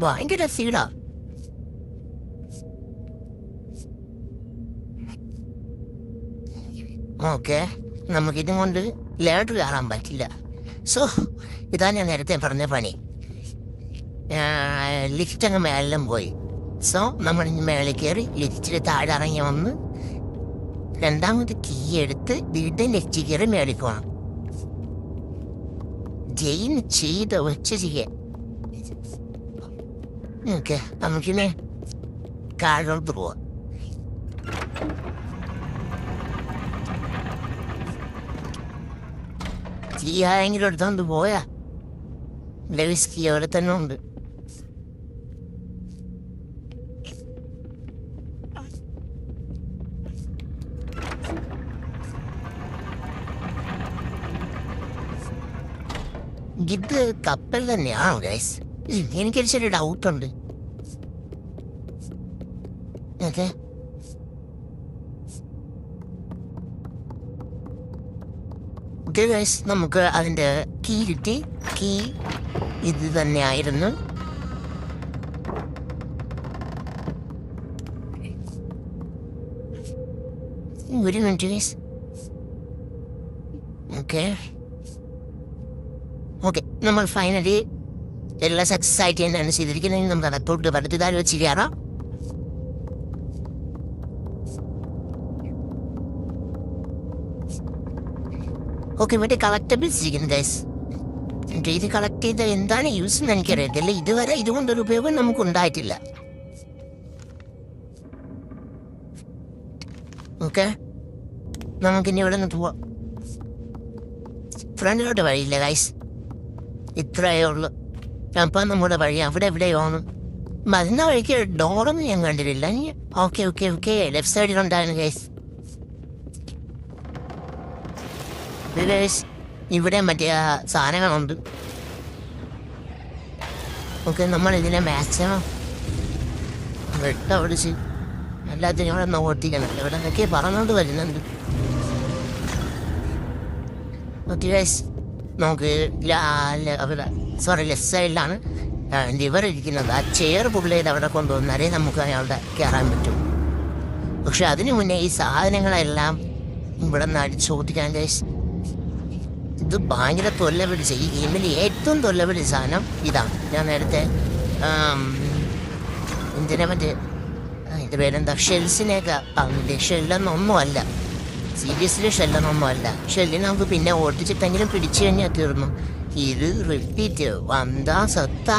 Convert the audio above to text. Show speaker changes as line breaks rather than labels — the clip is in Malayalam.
ഭയങ്കര സീഡാ. ഓക്കെ, നമുക്കിതും കൊണ്ട് ലേഡർ കയറാൻ പറ്റില്ല. സോ ഇതാ ഞാൻ നേരത്തെ പറഞ്ഞ പണി. ലിഫ്റ്റ് അങ്ങ് മേലെല്ലാം പോയി. സോ നമ്മൾ മേളിൽ കയറി ലിഫ്റ്റിൽ താഴെ ഇറങ്ങി വന്ന് രണ്ടാമത് കീ എടുത്ത് വീണ്ടും ലിഫ്റ്റിൽ കയറി മേളിൽ പോകണം. ജെയിൻ ചെയ്ത് വെച്ച് ചെയ്യാൻ. ഓക്കെ, നമുക്കിനെ കാഴോട്ട് പോവാം. കീ ആരെങ്കിലും എടുത്തോണ്ട് പോയാ? ലെവിസ് കീ അവിടെ തന്നെ ഉണ്ട്. ഇത് കപ്പൽ തന്നെയാണോ ഗൈസ്? എനിക്കൊരു ചെറിയ ഡൗട്ടുണ്ട്. ഓക്കെ, ഓക്കെ ഗൈസ്, നമുക്ക് അതിൻ്റെ കീ കിട്ടി. കീ ഇത് തന്നെയായിരുന്നു. ഒരു മിനിറ്റ് ഗൈസ്. ഓക്കെ ഓക്കെ, നമ്മൾ ഫൈനലി എല്ലാം സക്സസ് ആയിട്ട് തന്നെയാണ് ചെയ്തിരിക്കുന്നത്. നമുക്ക് അകത്തോട്ട് വലത്തുകാർ വെച്ച് കയറാം. ഓക്കെ, മറ്റേ കളക്റ്റബിൾസ് ഇരിക്കുന്നു ഗൈസ്. ഇത് കളക്ട് ചെയ്ത എന്താണ് യൂസ് എന്ന് എനിക്കറിയത്തില്ല. ഇതുവരെ ഇതുകൊണ്ടൊരു ഉപയോഗം നമുക്ക് ഉണ്ടായിട്ടില്ല. ഓക്കെ, നമുക്കിനി ഇവിടെ നിന്ന് പോവാം. ഫ്രണ്ടിലോട്ട് വഴിയില്ല ഗൈസ്, ഇത്രയേ ഉള്ളൂ. അപ്പം നമ്മുടെ വഴി അവിടെ എവിടെയാണ്. മരുന്ന വഴിക്ക് ഡോറൊന്നും ഞാൻ കണ്ടിട്ടില്ല. ഓക്കെ ഓക്കെ ഓക്കെ, ലെഫ്റ്റ് സൈഡിലുണ്ടായിരുന്നു ഗൈസ്. ഗൈസ്, ഇവിടെ മറ്റേ സാധനങ്ങളുണ്ട്. ഓക്കെ, നമ്മളിതിനെ മാക്സിമം വെട്ടപിടിച്ച് എല്ലാത്തിനും ഇവിടെ നോട്ടിക്കണം. ഇവിടെ നിന്നൊക്കെ പറഞ്ഞുകൊണ്ട് വരുന്നുണ്ട്. ഓക്കെ ഗൈസ്, നമുക്ക് ലെഫ്റ്റ് സൈഡിലാണ് ലിവർ ഇരിക്കുന്നത്. ആ ചെയർ പുള്ളിയത് അവിടെ കൊണ്ടുവന്നാലേ നമുക്ക് അയാളുടെ കയറാൻ പറ്റും. പക്ഷെ അതിനു മുന്നേ ഈ സാധനങ്ങളെല്ലാം ഇവിടെ നിന്ന് അടിച്ചോട്ടിക്കാൻ ഗൈസ്. ഇത് ഭയങ്കര തൊല്ല പിടിച്ച, ഈ ഗെയിമിൽ ഏറ്റവും തൊല്ല പിടിച്ച സാധനം ഇതാണ്. ഞാൻ നേരത്തെ എന്തിനാ മറ്റേ അതിൻ്റെ പേരെന്താ, ഷെൽസിനെയൊക്കെ പറഞ്ഞില്ലേ. ഷെല്ലെന്നൊന്നും അല്ല, സീരിയസ്ലി ഷെല്ലെന്നൊന്നും അല്ല. ഷെല്ലിനെ നമുക്ക് പിന്നെ ഓട്ടിച്ചിട്ടെങ്കിലും പിടിച്ചു കഴിഞ്ഞാൽ തീർന്നു. ഇത് റിപ്പീറ്റ് വന്താ സത്ത.